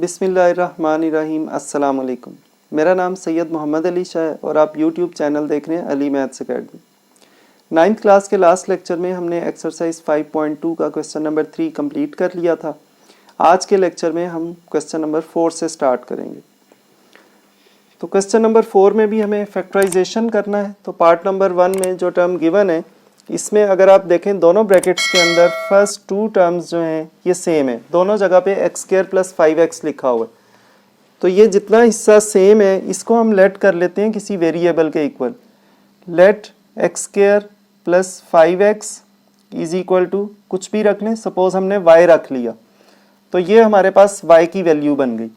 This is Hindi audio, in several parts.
बिस्मिल्लाहिर्रहमानिर्रहीम अस्सलाम वालेकुम। मेरा नाम सैयद मोहम्मद अली शाह है और आप यूट्यूब चैनल देख रहे हैं Ali maths academy. 9th class के लास्ट लेक्चर में हमने एक्सरसाइज 5.2 का क्वेश्चन नंबर 3 कंप्लीट कर लिया था। आज के लेक्चर में हम क्वेश्चन नंबर 4 से स्टार्ट करेंगे। तो क्वेश्चन नंबर 4 में भी हमें फैक्टराइजेशन करना है। तो पार्ट नंबर 1 में जो टर्म गिवन है, इसमें अगर आप देखें दोनों ब्रैकेट्स के अंदर फर्स्ट टू टर्म्स जो हैं ये सेम है, दोनों जगह पे x² + 5x लिखा हुआ है। तो ये जितना हिस्सा सेम है इसको हम लेट कर लेते हैं किसी वेरिएबल के equal. Let x² + 5x is equal to कुछ भी रख लें, सपोज हमने y रख लिया तो ये हमारे पास y की वैल्यू बन गई।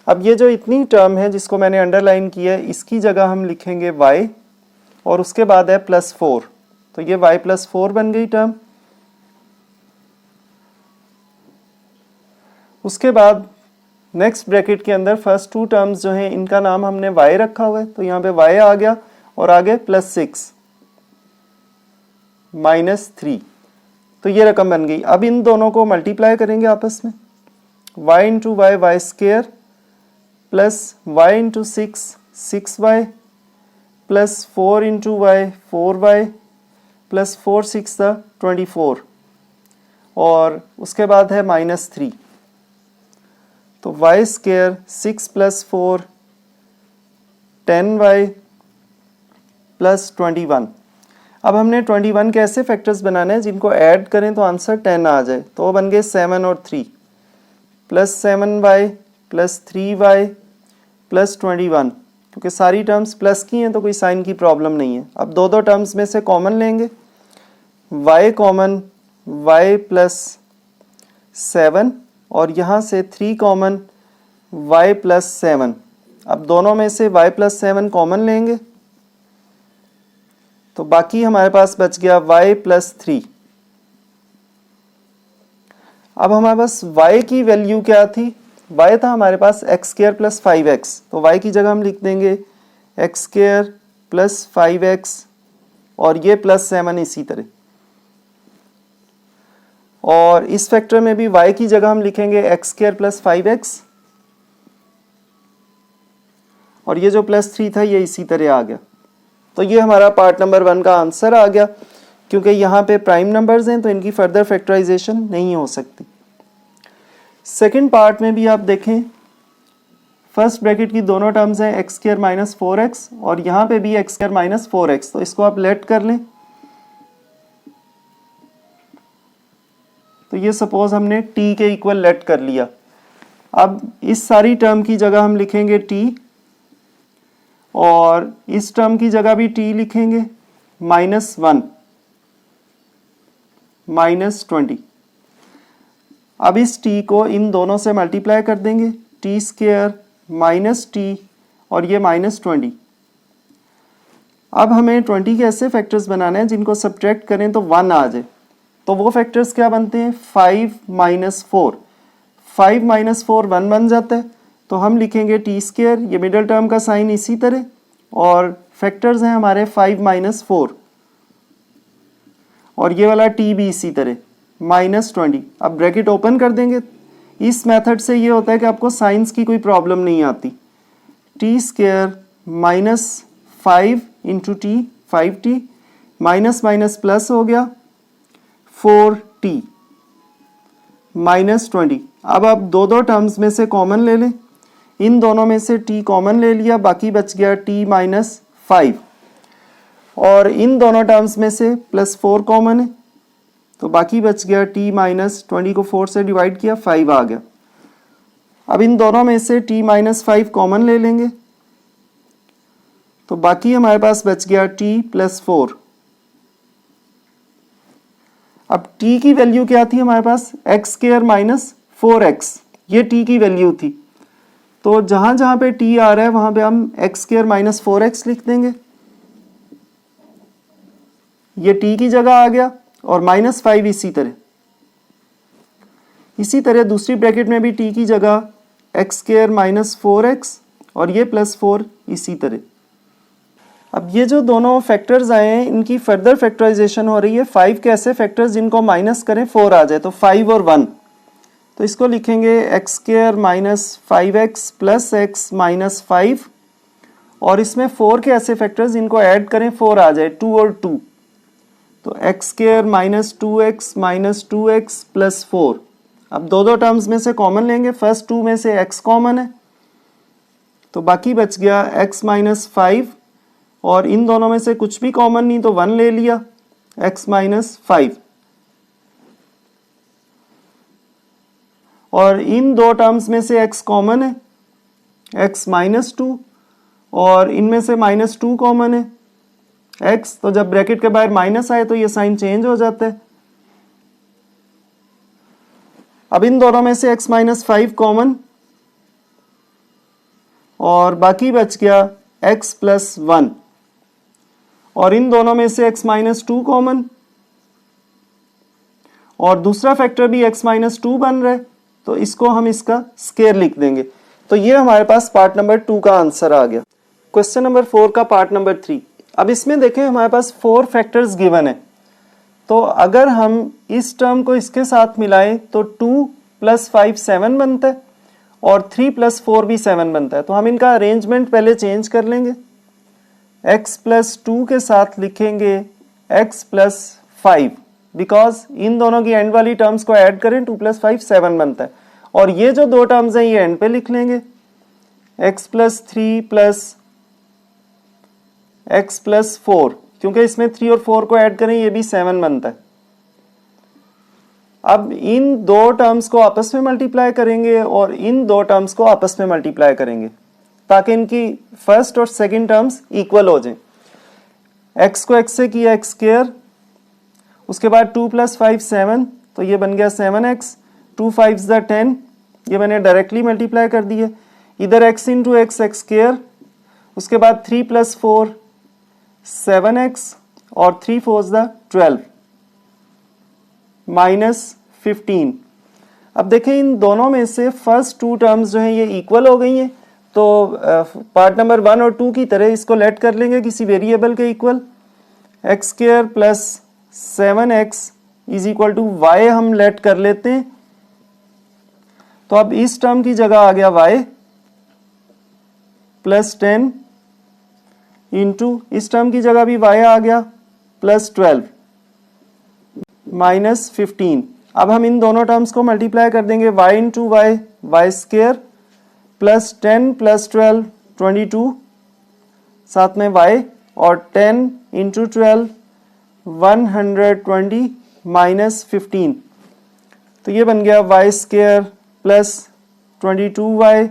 अब ये जो इतनी टर्म है जिसको मैंने अंडरलाइन किया है, इसकी जगह हम लिखेंगे y और उसके बाद है +4, तो ये y + 4 बन गई टर्म। उसके बाद नेक्स्ट ब्रैकेट के अंदर फर्स्ट टू टर्म्स जो हैं इनका नाम हमने y रखा हुआ है, तो यहाँ पे y आ गया और आगे +6 -3, तो ये रकम बन गई। अब इन दोनों को मल्टीप्लाई करेंगे आपस में, y × y y² plus y × 6 6y plus 4 × y 4y plus 4 6 24 और उसके बाद है -3, तो y² 6 + 4 10y प्लस 21। अब हमने 21 के ऐसे फैक्टर्स बनाने हैं जिनको ऐड करें तो आंसर 10 आ जाए, तो वो बन गए 7 और 3 plus 7y plus 3y plus 21। क्योंकि सारी टर्म्स प्लस की हैं तो कोई साइन की प्रॉब्लम नहीं है। अब दो टर्म्स में से कॉमन लेंगे, y कॉमन y प्लस 7 और यहाँ से 3 कॉमन y प्लस 7। अब दोनों में से y प्लस 7 कॉमन लेंगे तो बाकी हमारे पास बच गया y प्लस 3। अब हमारे पास y की वैल्यू क्या थी, y था हमारे पास x² + 5x, तो y की जगह हम लिख देंगे x² + 5x और ये +7 इसी तरह। और इस फैक्टर में भी y की जगह हम लिखेंगे x² + 5x और ये जो +3 था ये इसी तरह आ गया। तो ये हमारा पार्ट नंबर 1 का आंसर आ गया। क्योंकि यहाँ पे प्राइम नंबर्स हैं तो इनकी फर्दर फैक्टराइजेशन नहीं हो सकती। सेकंड पार्ट में भी आप देखें, फर्स्ट ब्रैकेट की दोनों टर्म्स हैं x² - 4x और यहाँ पे भी x² - 4x, तो इसको आप लेट कर लें। तो ये सपोज हमने t के इक्वल लेट कर लिया। अब इस सारी टर्म की जगह हम लिखेंगे t और इस टर्म की जगह भी t लिखेंगे -1 -20। अब इस t को इन दोनों से मल्टीप्लाई कर देंगे, t² -t और ये -20। अब हमें 20 के ऐसे फैक्टर्स बनाने हैं जिनको सब्ट्रैक्ट करें तो 1 आ जाए। तो वो फैक्टर्स क्या बनते हैं, 5 - 4, 5 - 4 1 बन जाता है, तो हम लिखेंगे t², ये मिडल टर्म का साइन इसी तरह, और फैक्टर्स हैं हमारे 5 - 4 और ये वाला t भी इसी तरह -20। अब ब्रैकेट ओपन कर देंगे। इस मेथड से ये होता है कि आपको साइंस की कोई प्रॉब्लम नहीं आती। t² -5 × t 5t minus minus plus हो गया 4t -20। अब आप दो टर्म्स में से कॉमन ले लें, इन दोनों में से t कॉमन ले लिया, बाकी बच गया t -5 और इन दोनों टर्म्स में से +4 कॉमन है तो बाकी बच गया t -20 को 4 से डिवाइड किया 5 आ गया। अब इन दोनों में से t -5 कॉमन ले लेंगे तो बाकी हमारे पास बच गया t +4। अब t की वैल्यू क्या थी हमारे पास, x² - 4x, ये t की वैल्यू थी। तो जहां जहां पे t आ रहा है वहां पे हम x² - 4x लिख देंगे, ये t की जगह आ गया और -5 इसी तरह। इसी तरह दूसरी ब्रैकेट में भी t की जगह x² - 4x और ये +4 इसी तरह। अब ये जो दोनों फैक्टर्स आए हैं इनकी फर्दर फैक्टराइजेशन हो रही है। 5 के ऐसे फैक्टर्स जिनको माइनस करें 4 आ जाए, तो 5 और 1, तो इसको लिखेंगे x square minus 5x plus x minus 5, और इसमें 4 के ऐसे फैक्टर्स इनको ऐड करें 4 आ जाए, 2 और 2, तो x square minus 2x plus 4। अब दो टर्म्स में से कॉमन लेंगे, फर्स्ट 2 में से x कॉमन है तो बाकी बच गया x माइनस 5, और इन दोनों में से कुछ भी कॉमन नहीं तो 1 ले लिया, x माइनस 5। और इन दो टर्म्स में से x कॉमन है, x माइनस 2, और इनमें से माइनस 2 कॉमन है x, तो जब ब्रैकेट के बाहर माइनस आए तो ये साइन चेंज हो जाता है। अब इन दोनों में से x माइनस 5 कॉमन, और बाकी बच गया x प्लस 1, और इन दोनों में से x माइनस 2 कॉमन, और दूसरा फैक्टर भी x माइनस 2 बन रहा है तो इसको हम इसका स्क्वायर लिख देंगे। तो ये हमारे पास पार्ट नंबर 2 का आंसर आ गया। क्वेश्चन नंबर 4 का पार्ट नंबर 3। अब इसमें देखें हमारे पास 4 फैक्टर्स गिवन है, तो अगर हम इस टर्म को इसके साथ मिलाएं तो 2 प्लस 5 7 बनता है, और 3 प्लस 4 भी 7 बनता है। तो हम इनका अरेंजमेंट पहले चेंज कर लेंगे, x प्लस 2 के साथ लिखेंगे x प्लस 5, बिकॉज इन दोनों की एंड वाली टर्म्स को ऐड करें 2 प्लस 5 7 बनता है, और ये जो दो टर्म्स हैं ये एंड पे लिख लेंगे, x plus 3 plus x plus 4, क्योंकि इसमें 3 और 4 को ऐड करें ये भी 7 बनता है। अब इन दो टर्म्स को आपस में मल्टीप्लाई करेंगे और इन दो टर्म्स को आपस में मल्टीप्लाई करेंगे ताकि इनकी फर्स्ट और सेकंड टर्म्स इक्वल हो जाएं। x को x से किया x स्क्वायर, उसके बाद 2 प्लस 5 7, तो ये बन गया 7x, 2 5 10, ये मैंने डायरेक्टली मल्टीप्लाई कर दिए। इधर x into x x square, उसके बाद 3 प्लस 4 7x, और 3 4 12 माइनस 15। अब देखें इन दोनों में से फर्स्ट 2 टर्म्स जो हैं ये इक्वल हो गई हैं, तो पार्ट नंबर 1 और 2 की तरह इसको लेट कर लेंगे किसी वेरिएबल के equal, x square plus 7x is equal to y हम लेट कर लेते हैं। तो अब इस टर्म की जगह आ गया y प्लस 10 इंटू इस टर्म की जगह भी y आ गया प्लस 12 माइनस 15। अब हम इन दोनों टर्म्स को मल्टीप्लाई कर देंगे, y into y y square plus 10 plus 12 22, साथ में y, और 10 इंटू 12 120 माइनस 15, तो ये बन गया y square plus 22y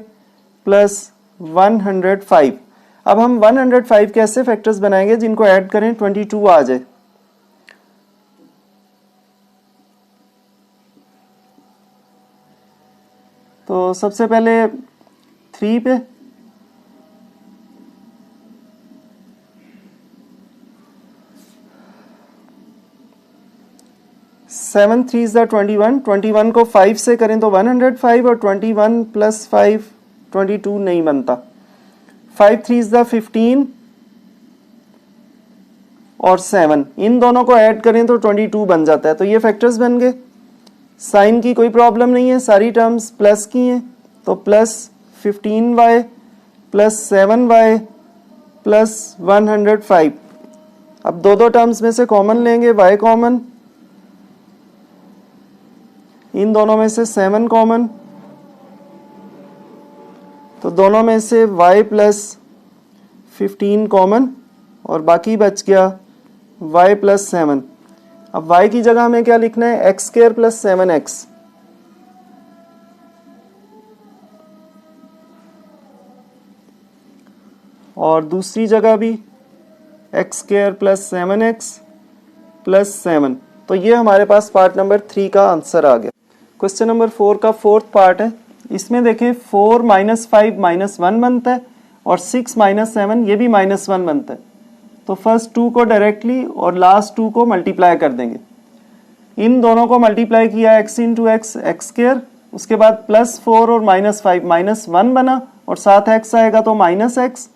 plus 105। अब हम 105 के ऐसे फैक्टर्स बनाएंगे जिनको ऐड करें 22 आ जाए। तो सबसे पहले 3 पे, सेवन 3 इज द 21, 21 को 5 से करें तो 105, और 21 प्लस 5 22 नहीं बनता। 5 3 इज द 15 और 7, इन दोनों को ऐड करें तो 22 बन जाता है। तो ये फैक्टर्स बन गए। साइन की कोई प्रॉब्लम नहीं है, सारी टर्म्स प्लस की हैं, तो plus 15y plus 7y plus 105। अब दो टर्म्स में से कॉमन लेंगे, y कॉमन, इन दोनों में से 7 कॉमन, तो दोनों में से y प्लस 15 कॉमन, और बाकी बच गया y प्लस 7। अब y की जगह हमें क्या लिखना है, एक्स स्क्वायर प्लस 7x, और दूसरी जगह भी x square plus 7x plus 7। तो ये हमारे पास पार्ट नंबर 3 का आंसर आ गया। क्वेश्चन नंबर 4 का फोर्थ पार्ट है। इसमें देखें 4 माइनस 5 माइनस 1 बनता है, और 6 माइनस 7 ये भी माइनस 1 बनता है। तो फर्स्ट 2 को डायरेक्टली और लास्ट 2 को मल्टीप्लाई कर देंगे। इन दोनों को मल्टीप्लाई किया x into x x square, उसके बाद प्लस 4 और माइनस 5 माइनस 1 बना, और साथ x आएगा तो माइनस x,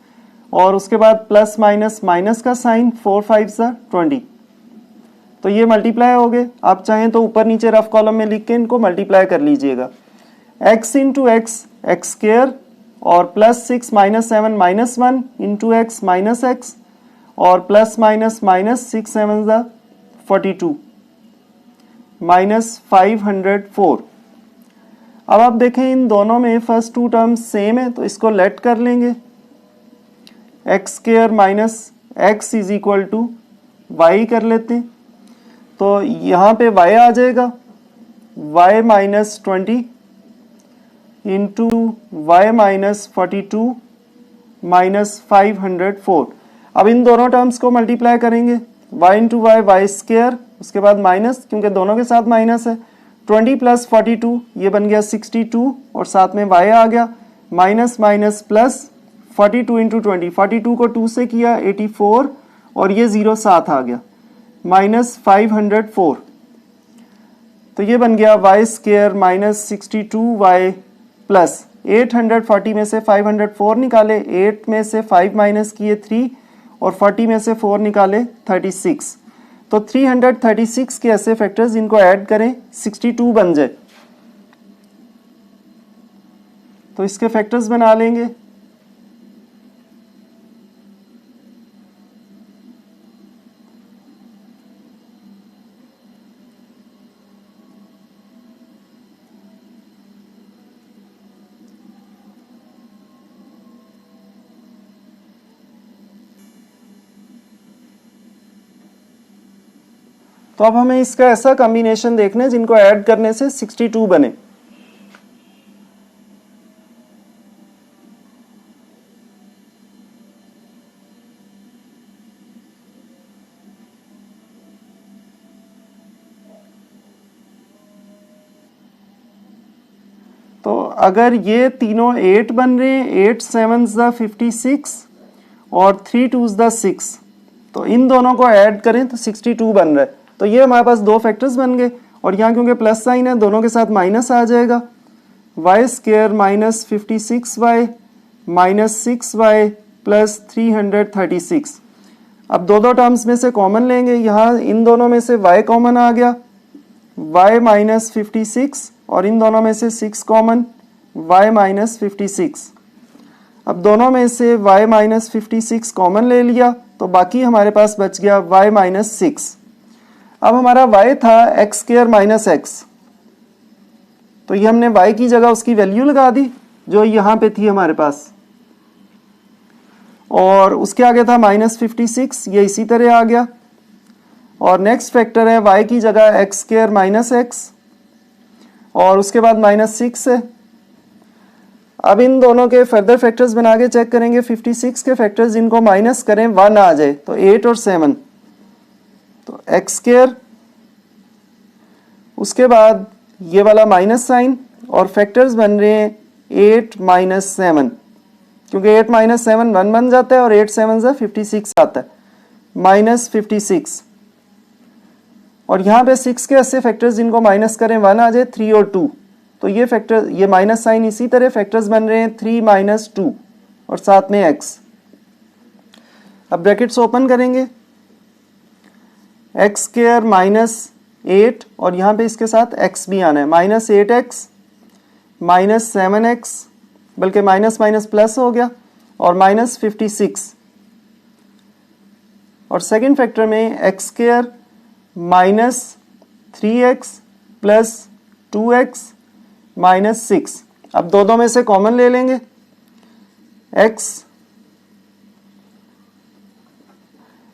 और उसके बाद प्लस माइनस माइनस का साइन, 4 5 20। तो ये मल्टीप्लाई हो गए। आप चाहें तो ऊपर नीचे रफ कॉलम में लिख के इनको मल्टीप्लाई कर लीजिएगा। x into x x square और plus 6 minus 7 minus 1 into x minus x और प्लस माइनस माइनस 6 7 42 माइनस 504। अब आप देखें इन दोनों में फर्स्ट टू टर्म्स सेम है तो इसको लेट कर लेंगे। X square minus x is equal to y कर लेते हैं। तो यहाँ पे y आ जाएगा y minus 20 into y minus 42 minus 504। अब इन दोनों टर्म्स को मल्टीप्लाई करेंगे। y into y y square, उसके बाद माइनस, क्योंकि दोनों के साथ माइनस है, 20 प्लस 42 ये बन गया 62 और साथ में y आ गया माइनस माइनस प्लस 42 इंटू 20, 42 को 2 से किया 84 और ये 0 साथ आ गया माइनस 504। तो ये बन गया Y square minus 62y plus 840 में से 504 निकाले, 8 में से 5 माइनस किए 3 और 40 में से 4 निकाले 36। तो 336 के ऐसे फैक्टर्स, इनको ऐड करें 62 बन जाए तो इसके फैक्टर्स बना लेंगे। तो अब हमें इसका ऐसा कॉम्बिनेशन देखना है जिनको ऐड करने से 62 बने। तो अगर ये तीनों 8 बन रहे हैं, 8 7 56 और 3 2 6, तो इन दोनों को ऐड करें तो 62 बन रहा है। तो ये हमारे पास दो फैक्टर्स बन गए और यहाँ क्योंकि प्लस साइन है दोनों के साथ माइनस आ जाएगा। Y square minus 56y minus 6y plus 336। अब दो टर्म्स में से कॉमन लेंगे। यहाँ इन दोनों में से y कॉमन आ गया, y माइनस 56 और इन दोनों में से 6 कॉमन, y माइनस 56। अब दोनों में से y माइनस 56 कॉमन ले लिया तो बाकी हमारे पास बच गया y माइनस 6। अब हमारा y था एक्स स्क्र माइनस एक्स, तो ये हमने y की जगह उसकी वैल्यू लगा दी जो यहाँ पे थी हमारे पास, और उसके आगे था माइनस 56, ये इसी तरह आ गया। और नेक्स्ट फैक्टर है y की जगह एक्स स्क्र माइनस एक्स और उसके बाद माइनस 6 है। अब इन दोनों के फर्दर फैक्टर्स बना के चेक करेंगे। 56 के फैक्टर्स इनको माइनस करें 1 आ जाए तो 8 और 7, तो एक्स स्क्र, उसके बाद ये वाला माइनस साइन और फैक्टर्स बन रहे हैं 8 माइनस 7, क्योंकि 8 माइनस 7 1 बन जाता है और 8 7 56 आता है, माइनस 56। और यहाँ पे 6 के ऐसे फैक्टर्स जिनको माइनस करें 1 आ जाए, 3 और 2, तो ये फैक्टर, ये माइनस साइन इसी तरह फैक्टर्स बन रहे हैं 3 माइनस 2 और साथ में x। अब ब्रैकेट्स ओपन करेंगे, एक्स स्क्र माइनस 8 और यहाँ पे इसके साथ x भी आना है, माइनस 8x माइनस 7x, बल्कि माइनस माइनस प्लस हो गया, और माइनस 56। और सेकंड फैक्टर में x square minus 3x plus 2x minus 6। अब दो में से कॉमन ले लेंगे,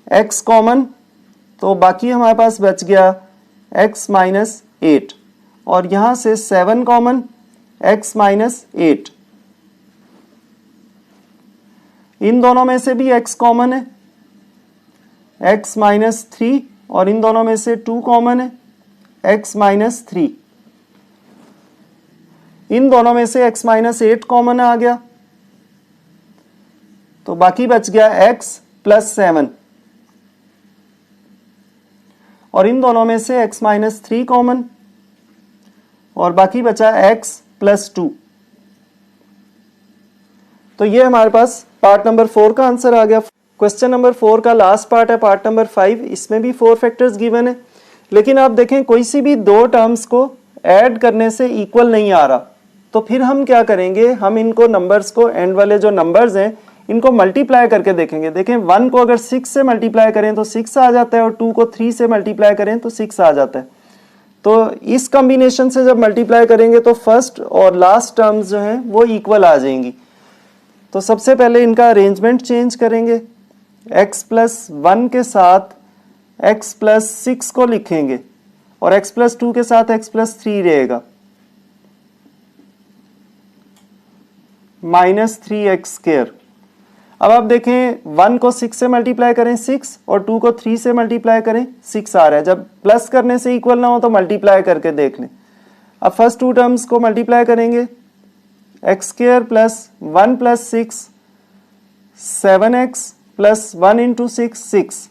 x कॉमन, तो बाकी हमारे पास बच गया x माइनस 8 और यहाँ से 7 कॉमन, x माइनस 8। इन दोनों में से भी x कॉमन है, x माइनस 3, और इन दोनों में से 2 कॉमन है, x माइनस 3। इन दोनों में से x माइनस 8 कॉमन आ गया, तो बाकी बच गया x प्लस 7, और इन दोनों में से x माइनस 3 कॉमन और बाकी बचा x प्लस 2। तो ये हमारे पास पार्ट नंबर 4 का आंसर आ गया। क्वेश्चन नंबर 4 का लास्ट पार्ट है पार्ट नंबर 5, इसमें भी 4 फैक्टर्स गिवन है। लेकिन आप देखें कोई सी भी दो टर्म्स को ऐड करने से इक्वल नहीं आ रहा, तो फिर हम क्या करेंगे, हम इनको नंबर्स को, एंड वाले जो नंबर्स हैं इनको मल्टीप्लाई करके देखेंगे। देखें 1 को अगर 6 से मल्टीप्लाई करें तो 6 आ जाता है, और 2 को 3 से मल्टीप्लाई करें तो 6 आ जाता है। तो इस कॉम्बिनेशन से जब मल्टीप्लाई करेंगे तो फर्स्ट और लास्ट टर्म्स जो हैं वो इक्वल आ जाएंगी। तो सबसे पहले इनका अरेंजमेंट चेंज करेंगे, x प्लस 1 के साथ x प्लस 6 को लिखेंगे, और x प्लस 2 के साथ x प्लस 3 रहेगा, -3x²। अब आप देखें 1 को 6 से मल्टीप्लाई करें 6, और 2 को 3 से मल्टीप्लाई करें 6 आ रहा है। जब प्लस करने से इक्वल ना हो तो मल्टीप्लाई करके देख लें। अब फर्स्ट टू टर्म्स को मल्टीप्लाई करेंगे, x² plus 1 plus 6 7x plus 1 into 6 6,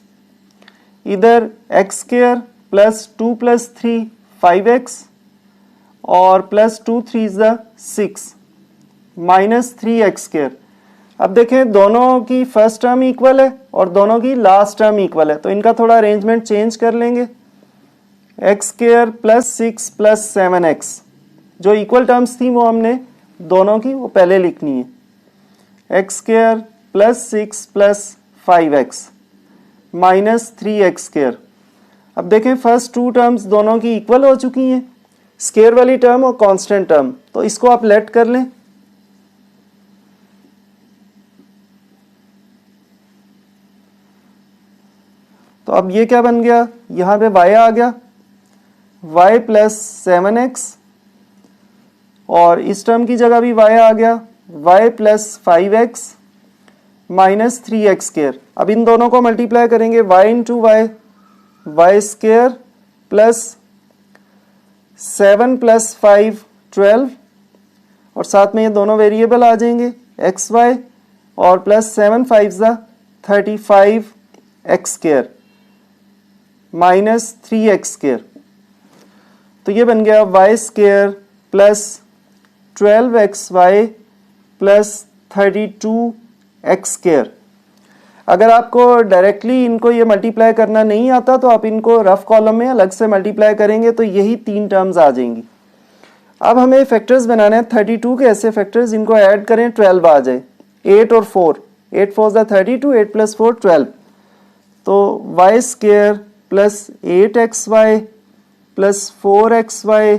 इधर x² प्लस 2 प्लस 3 5x, और प्लस 2 3 6 -3x²। अब देखें दोनों की फर्स्ट टर्म इक्वल है और दोनों की लास्ट टर्म इक्वल है, तो इनका थोड़ा अरेंजमेंट चेंज कर लेंगे। x² प्लस 6 प्लस 7x, जो इक्वल टर्म्स थी वो हमने दोनों की वो पहले लिखनी है। x² plus 6 plus 5x -3x²। अब देखें फर्स्ट टू टर्म्स दोनों की इक्वल हो चुकी हैं, स्क्वायर वाली टर्म और कांस्टेंट टर्म, तो इसको आप लेट कर लें। तो अब ये क्या बन गया, यहाँ पे y आ गया, y प्लस 7x, और इस टर्म की जगह भी y आ गया, y प्लस 5x -3x²। अब इन दोनों को मल्टीप्लाई करेंगे, y into y, y² plus 7 plus 5 12, और साथ में ये दोनों वेरिएबल आ जाएंगे xy, और प्लस 7 5 35x² -3x²। तो ये बन गया y² plus 12xy plus 32x²। अगर आपको डायरेक्टली इनको ये मल्टीप्लाई करना नहीं आता तो आप इनको रफ कॉलम में अलग से मल्टीप्लाई करेंगे तो यही तीन टर्म्स आ जाएंगी। अब हमें फैक्टर्स बनाने हैं 32 के ऐसे फैक्टर्स जिनको ऐड करें 12 आ जाए, 8 और 4, 8 4 32, 8 प्लस 4 12। तो y² plus 8xy plus 4xy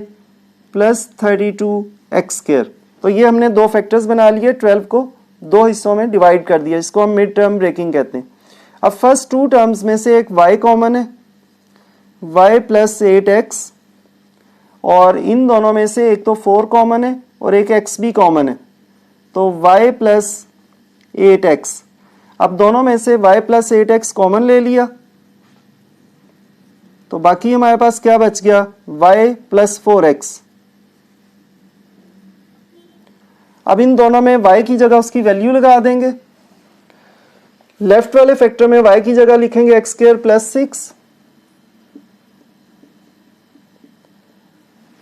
plus 32x²। तो ये हमने दो फैक्टर्स बना लिए, 12 को दो हिस्सों में डिवाइड कर दिया, इसको हम मिड टर्म ब्रेकिंग कहते हैं। अब फर्स्ट टू टर्म्स में से एक y कॉमन है, y प्लस 8x, और इन दोनों में से एक तो 4 कॉमन है और एक x भी कॉमन है, तो y प्लस 8x। अब दोनों में से y प्लस 8x कॉमन ले लिया, तो बाकी हमारे पास क्या बच गया, y प्लस 4x। अब इन दोनों में y की जगह उसकी वैल्यू लगा देंगे। लेफ्ट वाले फैक्टर में y की जगह लिखेंगे x² प्लस 6,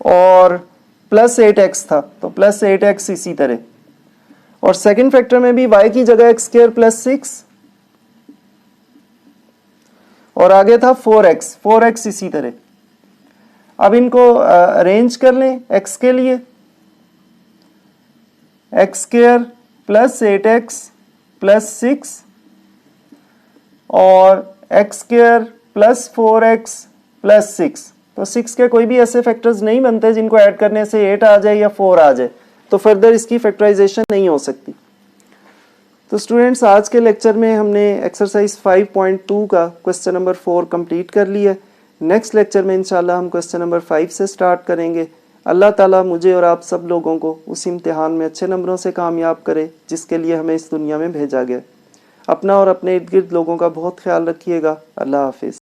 और प्लस 8x था तो प्लस 8x इसी तरह, और सेकंड फैक्टर में भी y की जगह x² प्लस 6, और आगे था 4x इसी तरह। अब इनको अरेंज कर लें x के लिए, x² प्लस 8x प्लस 6, और x² प्लस 4x प्लस 6। तो 6 के कोई भी ऐसे फैक्टर्स नहीं बनते जिनको ऐड करने से 8 आ जाए या 4 आ जाए, तो फर्दर इसकी फैक्टराइजेशन नहीं हो सकती। तो स्टूडेंट्स आज के लेक्चर में हमने एक्सरसाइज 5.2 का क्वेश्चन नंबर 4 कंप्लीट कर लिया है। नेक्स्ट लेक्चर में इंशाल्लाह हम क्वेश्चन नंबर 5 से स्टार्ट करेंगे। अल्लाह ताला मुझे और आप सब लोगों को उस इम्तिहान में अच्छे नंबरों से कामयाब करे जिसके लिए हमें इस दुनिया में भेजा गया। अपना और अपने इर्द गिर्द लोगों का बहुत ख्याल रखिएगा। अल्लाह हाफिज़।